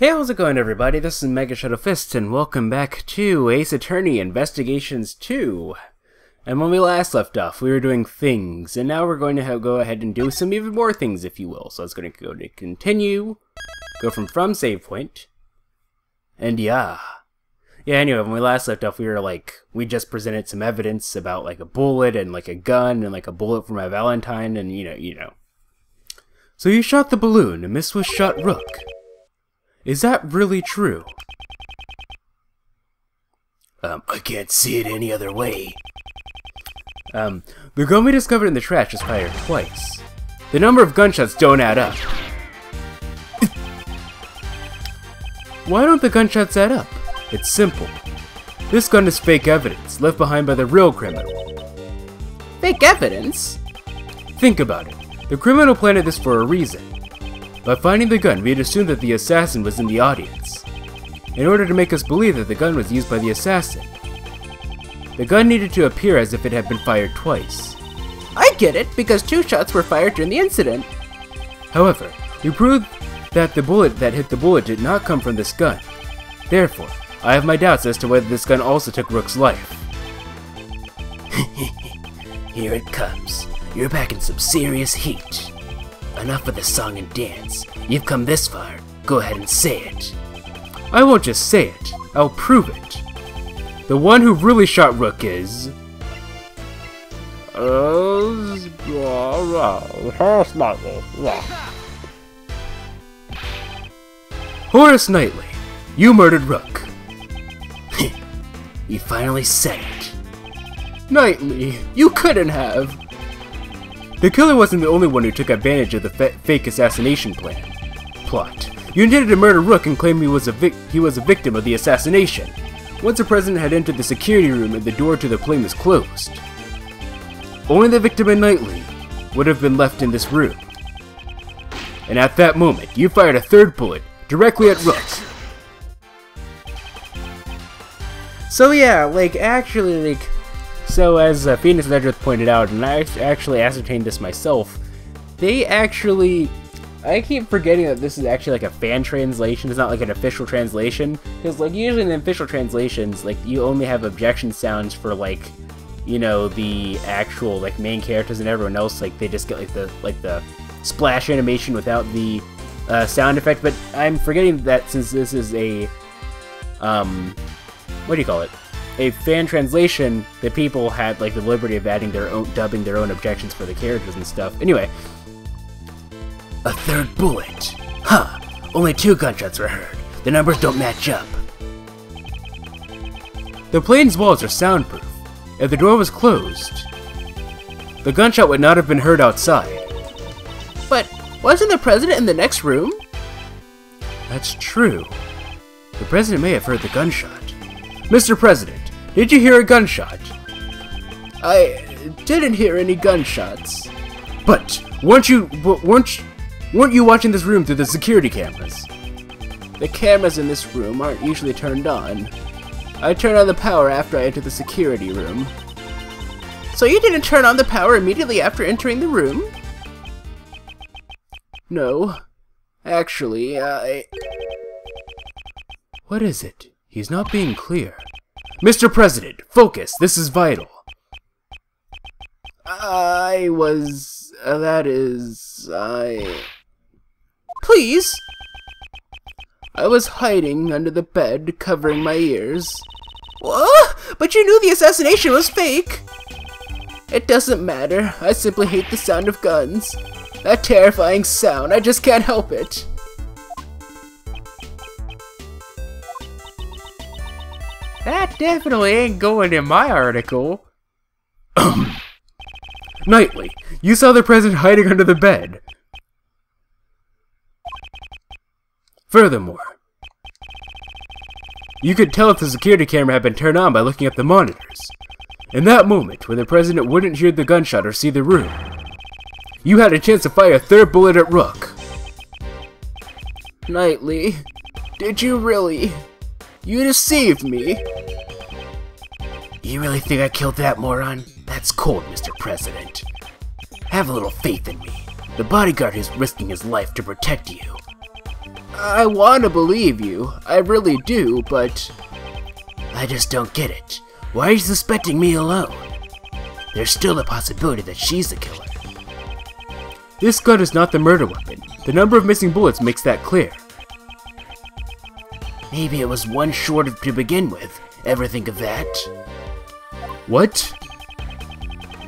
Hey, how's it going, everybody? This is MegaShadowFist, and welcome back to Ace Attorney Investigations 2. And when we last left off, we were doing things, and now we're going to go ahead and do some even more things, if you will. So it's going to go to continue, go from save point, and yeah. Anyway, when we last left off, we just presented some evidence about, a bullet, and, a gun, and, a bullet for my Valentine, and, you know. So you shot the balloon, and Miss was shot Rook. Is that really true? I can't see it any other way. The gun we discovered in the trash was fired twice. The number of gunshots don't add up. Why don't the gunshots add up? It's simple. This gun is fake evidence, left behind by the real criminal. Fake evidence? Think about it. The criminal planted this for a reason. By finding the gun, we had assumed that the assassin was in the audience, in order to make us believe that the gun was used by the assassin. The gun needed to appear as if it had been fired twice. I get it, because 2 shots were fired during the incident. However, we proved that the bullet that hit the bullet did not come from this gun. Therefore, I have my doubts as to whether this gun also took Rook's life. Here it comes. You're back in some serious heat. Enough of the song and dance. You've come this far. Go ahead and say it. I won't just say it. I'll prove it. The one who really shot Rook is... Horace Knightley. Horace Knightley. You murdered Rook. You finally said it. Knightley, you couldn't have. The killer wasn't the only one who took advantage of the fake assassination plot. You intended to murder Rook and claim he was a victim of the assassination. Once the president had entered the security room and the door to the plane was closed, only the victim and Knightley would have been left in this room. And at that moment, you fired a third bullet directly at Rook. So yeah, So as Phoenix Edgeworth pointed out, and I actually ascertained this myself, I keep forgetting that this is actually a fan translation. It's not an official translation, because usually in the official translations, you only have objection sounds for the actual main characters, and everyone else they just get the splash animation without the sound effect. But I'm forgetting that since this is a what do you call it? A fan translation, that people had the liberty of adding their own, dubbing their own objections for the characters and stuff. Anyway, a third bullet. Huh? Only 2 gunshots were heard. The numbers don't match up. The plane's walls are soundproof. If the door was closed, the gunshot would not have been heard outside. But wasn't the president in the next room? That's true. The president may have heard the gunshot. Mr. President, did you hear a gunshot? I didn't hear any gunshots. But weren't you watching this room through the security cameras? The cameras in this room aren't usually turned on. I turn on the power after I enter the security room. So you didn't turn on the power immediately after entering the room? No. Actually, What is it? He's not being clear. Mr. President, focus. This is vital. Please? I was hiding under the bed, covering my ears. What? But you knew the assassination was fake! It doesn't matter. I simply hate the sound of guns. That terrifying sound. I just can't help it. That definitely ain't going in my article. Knightley, you saw the president hiding under the bed. Furthermore, you could tell if the security camera had been turned on by looking at the monitors. In that moment, when the president wouldn't hear the gunshot or see the room, you had a chance to fire a third bullet at Rook. Knightley, did you really? You deceived me! You really think I killed that moron? That's cold, Mr. President. Have a little faith in me. The bodyguard is risking his life to protect you. I want to believe you. I really do, but... I just don't get it. Why are you suspecting me alone? There's still the possibility that she's the killer. This gun is not the murder weapon. The number of missing bullets makes that clear. Maybe it was one short to begin with. Ever think of that? What?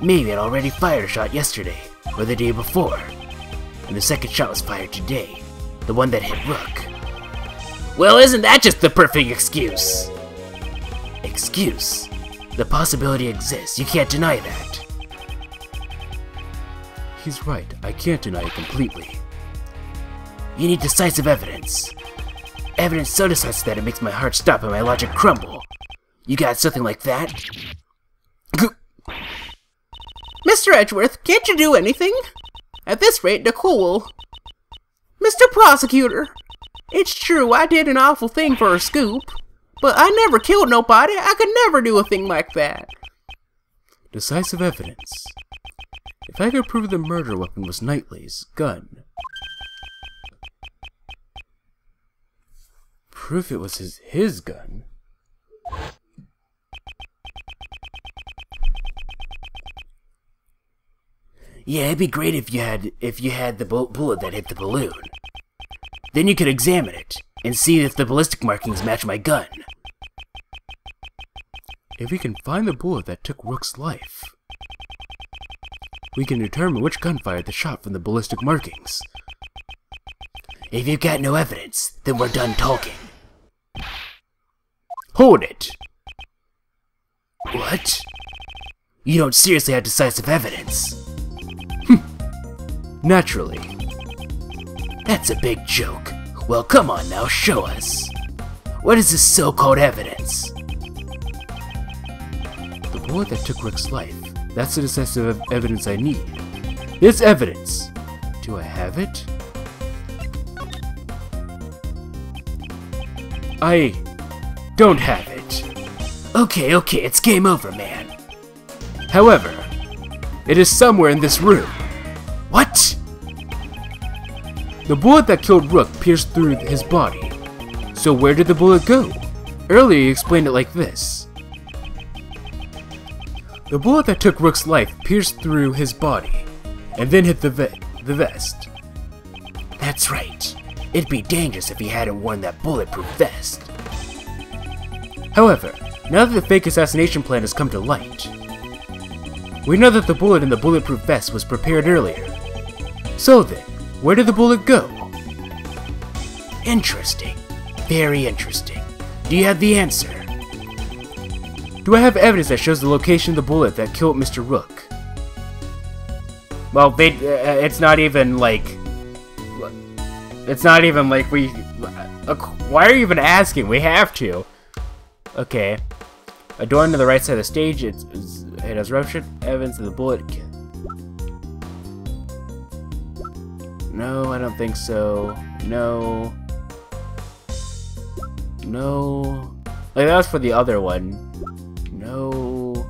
Maybe it already fired a shot yesterday, or the day before. And the second shot was fired today. The one that hit Rook. Well, isn't that just the perfect excuse? Excuse? The possibility exists. You can't deny that. He's right. I can't deny it completely. You need decisive evidence. Evidence so decisive that it makes my heart stop and my logic crumble. You got something like that? Mr. Edgeworth, can't you do anything? At this rate, Nicole will... Mr. Prosecutor, it's true I did an awful thing for a scoop, but I never killed nobody. I could never do a thing like that. Decisive evidence. If I could prove the murder weapon was Knightley's gun, proof it was his gun. Yeah, it'd be great if you had the bullet that hit the balloon. Then you could examine it and see if the ballistic markings match my gun. If we can find the bullet that took Rook's life, we can determine which gun fired the shot from the ballistic markings. If you've got no evidence, then we're done talking. Hold it! What? You don't seriously have decisive evidence? Naturally. That's a big joke. Well, come on now, show us. What is this so-called evidence? The bullet that took Rick's life. That's the decisive evidence I need. This evidence! Do I have it? I don't have it. Okay, it's game over, man. However, it is somewhere in this room. What? The bullet that killed Rook pierced through his body. So where did the bullet go? Earlier you explained it like this. The bullet that took Rook's life pierced through his body, and then hit the vest. That's right. It'd be dangerous if he hadn't worn that bulletproof vest. However, now that the fake assassination plan has come to light, we know that the bullet in the bulletproof vest was prepared earlier. So then, where did the bullet go? Interesting. Very interesting. Do you have the answer? Do I have evidence that shows the location of the bullet that killed Mr. Rook? Well, it's not even like... It's not even like we... Why are you even asking? We have to. Okay. A door on the right side of the stage. It has ruptured evidence of the bullet. No, I don't think so. No. No. Like, that was for the other one. No.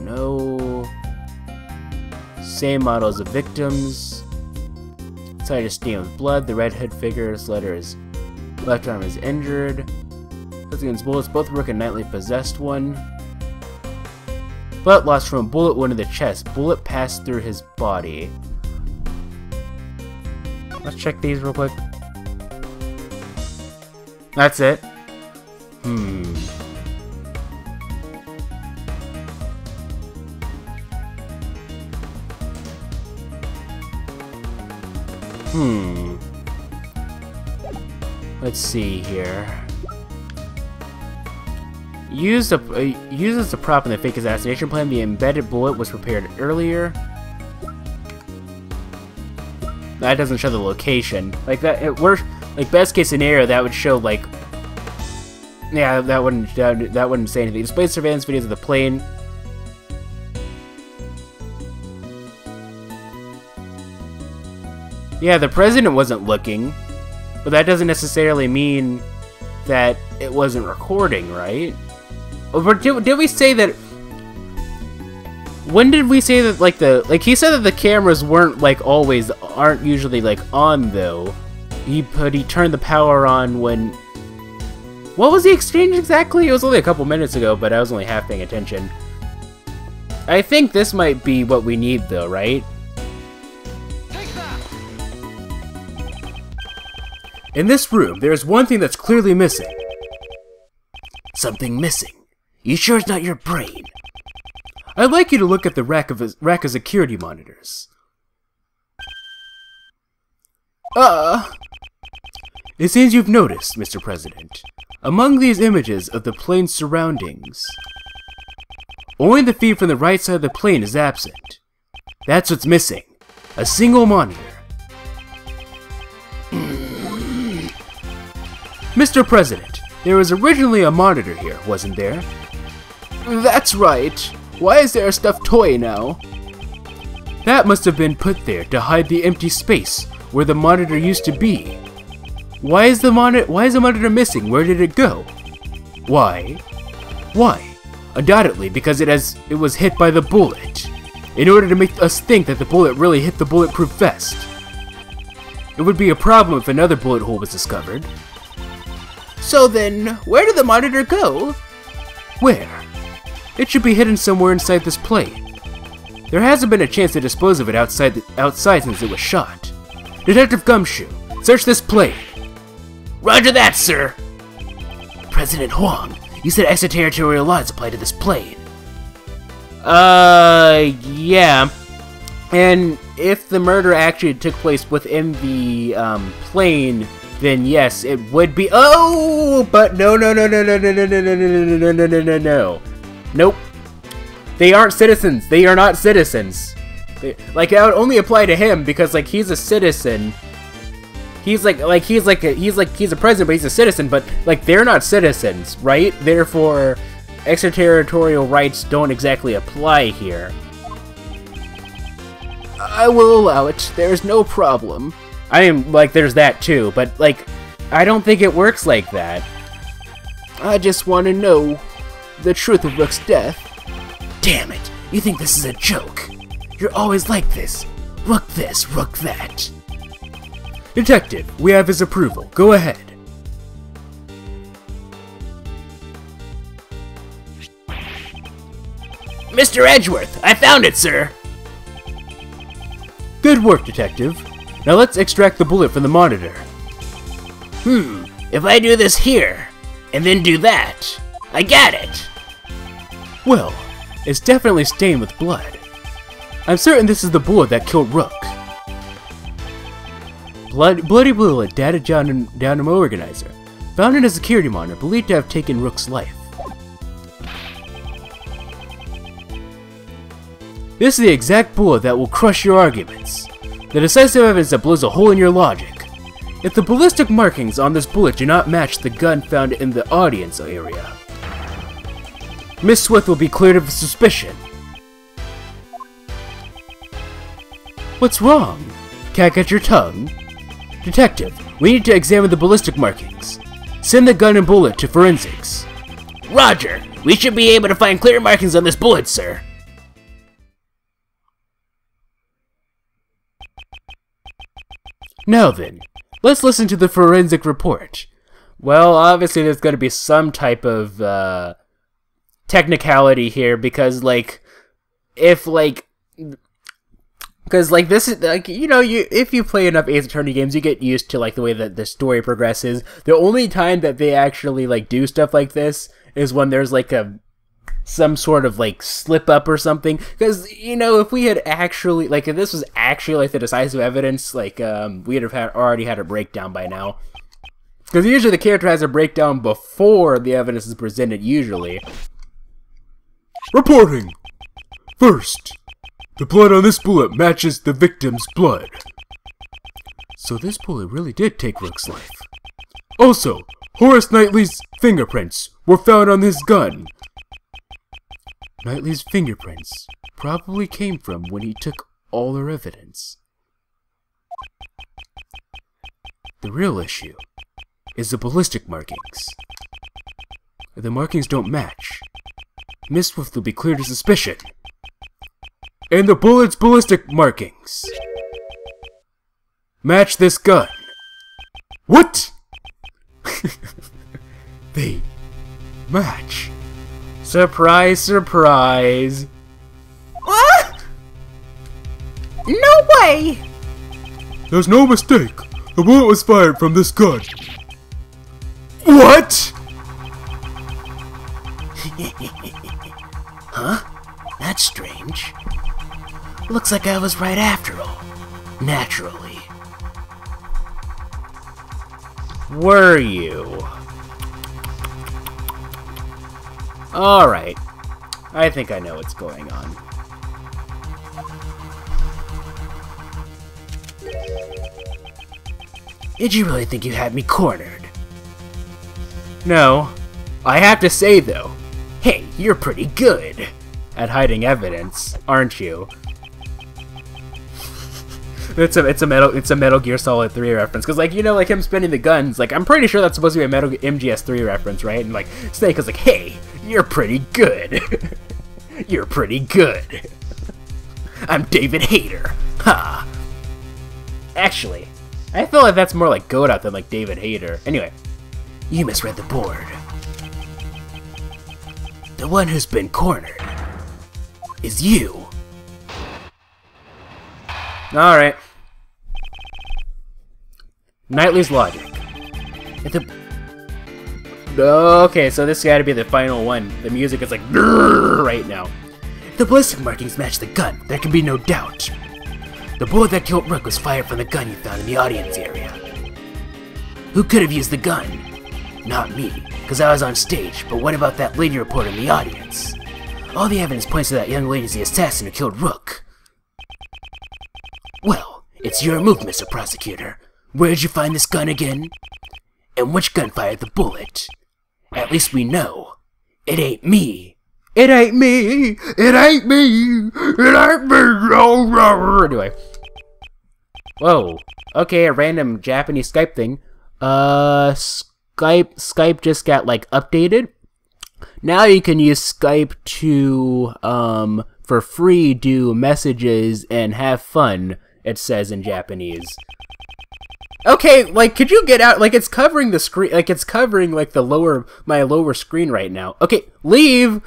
No. Same model as the victims. Side is stained with blood. The red hood figure's left arm is injured. That's against bullets. Both Rook and Knightley possessed one. Blood lost from a bullet wound in the chest. Bullet passed through his body. Let's check these real quick. That's it. Let's see here. Used as a prop in the fake assassination plan, the embedded bullet was prepared earlier. That doesn't show the location. Like that, like best case scenario, that would show like, yeah, that wouldn't say anything. Display surveillance videos of the plane. Yeah, the president wasn't looking, but that doesn't necessarily mean that it wasn't recording, right? Or did we say that? When did we say that, like, he said that the cameras aren't usually like on though. he turned the power on when... What was the exchange exactly? It was only a couple minutes ago, but I was only half paying attention. I think this might be what we need, though, right? Take that. In this room, there is one thing that's clearly missing. Something missing. You sure it's not your brain? I'd like you to look at the rack of security monitors. It seems you've noticed, Mr. President. Among these images of the plane's surroundings, only the feed from the right side of the plane is absent. That's what's missing. A single monitor. Mr. President, there was originally a monitor here, wasn't there? That's right. Why is there a stuffed toy now? That must have been put there to hide the empty space where the monitor used to be. Why is the monitor missing? Where did it go? Why? Why? Undoubtedly because it was hit by the bullet, in order to make us think that the bullet really hit the bulletproof vest. It would be a problem if another bullet hole was discovered. So then, where did the monitor go? Where? It should be hidden somewhere inside this plane. There hasn't been a chance to dispose of it outside since it was shot. Detective Gumshoe, search this plane. Roger that, sir. President Huang, you said extraterritorial laws apply to this plane. Yeah. And if the murder actually took place within the plane, then yes, it would be. Oh, but no. Nope. They aren't citizens. They are not citizens. Like, that would only apply to him because, like, he's a citizen. He's a president, but he's a citizen. But like, they're not citizens, right? Therefore, extraterritorial rights don't exactly apply here. I will allow it. There's no problem. I mean, like, there's that too, but like, I don't think it works like that. I just want to know the truth of Rook's death. Damn it! You think this is a joke? You're always like this. Rook this, Rook that. Detective, we have his approval. Go ahead. Mr. Edgeworth, I found it, sir! Good work, Detective. Now let's extract the bullet from the monitor. If I do this here, and then do that, I got it! Well, it's definitely stained with blood. I'm certain this is the bullet that killed Rook. Bloody bullet data down organizer, found in a security monitor believed to have taken Rook's life. This is the exact bullet that will crush your arguments. The decisive evidence that blows a hole in your logic. If the ballistic markings on this bullet do not match the gun found in the audience area, Miss Swift will be cleared of suspicion. What's wrong? Can't get your tongue? Detective, we need to examine the ballistic markings. Send the gun and bullet to forensics. Roger! We should be able to find clear markings on this bullet, sir. Now then, let's listen to the forensic report. Well, obviously there's going to be some type of technicality here because, like, if, like, because, like, this is, like, you know, if you play enough Ace Attorney games, you get used to, like, the way that the story progresses. The only time that they actually, like, do stuff like this is when there's, like, some sort of, like, slip up or something. Because, you know, if we had actually, like, if this was actually, like, the decisive evidence, like, we'd have already had a breakdown by now. Because usually the character has a breakdown before the evidence is presented, usually. Reporting! First, the blood on this bullet matches the victim's blood. So this bullet really did take Rook's life. Also, Horace Knightley's fingerprints were found on his gun. Knightley's fingerprints probably came from when he took all their evidence. The real issue is the ballistic markings. If the markings don't match, Miss Swift will be cleared of suspicion. And the bullet's ballistic markings match this gun. What? They match. Surprise, surprise. What? No way! There's no mistake. The bullet was fired from this gun. What? Huh? That's strange. Looks like I was right after all. Naturally. Were you? Alright. I think I know what's going on. Did you really think you had me cornered? No. I have to say, though, hey, you're pretty good at hiding evidence, aren't you? It's a Metal Gear Solid 3 reference, because, like, you know, like, him spinning the guns, like, I'm pretty sure that's supposed to be a MGS 3 reference, right? And, like, Snake is like, hey, you're pretty good. You're pretty good. I'm David Hayter. Ha! Actually, I feel like that's more like Godot than, like, David Hayter. Anyway. You misread the board. The one who's been cornered is you. Alright. Knightley's logic. Okay, so this gotta be the final one. The music is like right now. The ballistic markings match the gun, there can be no doubt. The bullet that killed Rook was fired from the gun you found in the audience area. Who could have used the gun? Not me, because I was on stage, but what about that lady reporter in the audience? All the evidence points to that young lady as the assassin who killed Rook. Well, it's your move, Mr. Prosecutor. Where did you find this gun again? And which gun fired the bullet? At least we know. It ain't me. It ain't me. It ain't me. It ain't me. Anyway. Whoa. Okay, a random Japanese Skype thing. Skype just got, like, updated. Now you can use Skype to, for free, do messages and have fun, it says in Japanese. Okay, like, could you get out? Like, it's covering the screen, like, it's covering, like, my lower screen right now. Okay, leave!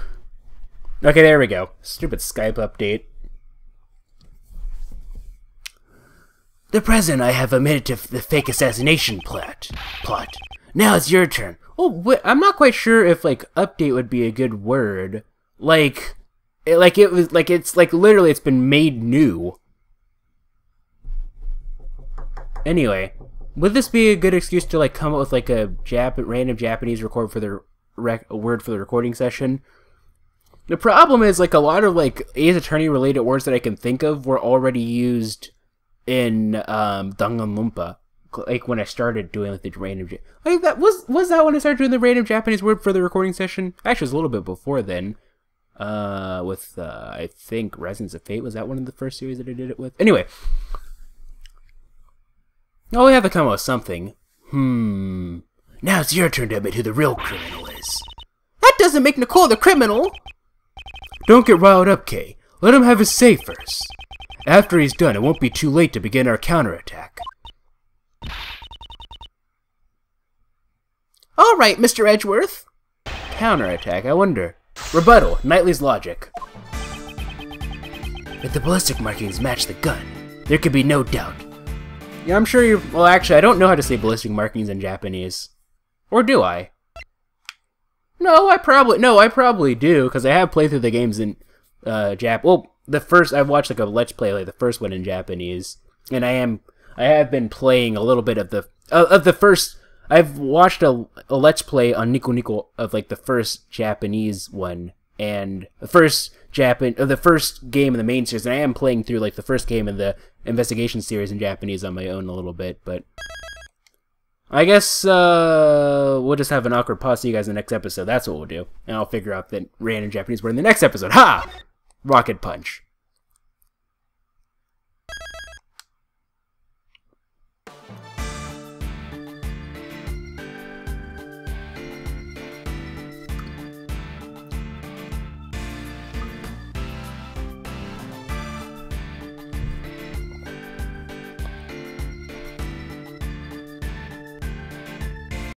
Okay, there we go. Stupid Skype update. The president I have admitted to the fake assassination plot. Now it's your turn. Oh, wait, I'm not quite sure if, like, update would be a good word. Like, it's literally it's been made new. Anyway, would this be a good excuse to, like, come up with, like, a random Japanese word for the recording session? The problem is, like, a lot of, like, Ace Attorney related words that I can think of were already used in Danganronpa. Like, when I started doing, like, the random... Like, that was that when I started doing the random Japanese word for the recording session? Actually, it was a little bit before then. With, I think, Resonance of Fate. Was that one of the first series that I did it with? Anyway. Oh, we have to come up with something. Now it's your turn to admit who the real criminal is. That doesn't make Nicole the criminal! Don't get riled up, Kay. Let him have his say first. After he's done, it won't be too late to begin our counterattack. Alright, Mr. Edgeworth. Counterattack, I wonder. Rebuttal, Knightley's logic. If the ballistic markings match the gun, there could be no doubt. Yeah, I'm sure you... Well, actually, I don't know how to say ballistic markings in Japanese. Or do I? No, I probably do, because I have played through the games in Well, I've watched, like, a Let's Play, like, the first one in Japanese. And I have been playing a little bit of the first... I've watched a Let's Play on Nico Nico of, like, the first Japanese one. And the first game in the main series, and I am playing through, like, the first game in the investigation series in Japanese on my own a little bit, but I guess we'll just have an awkward pause. See you guys in the next episode. That's what we'll do, and I'll figure out the random Japanese word in the next episode. Ha! Rocket punch.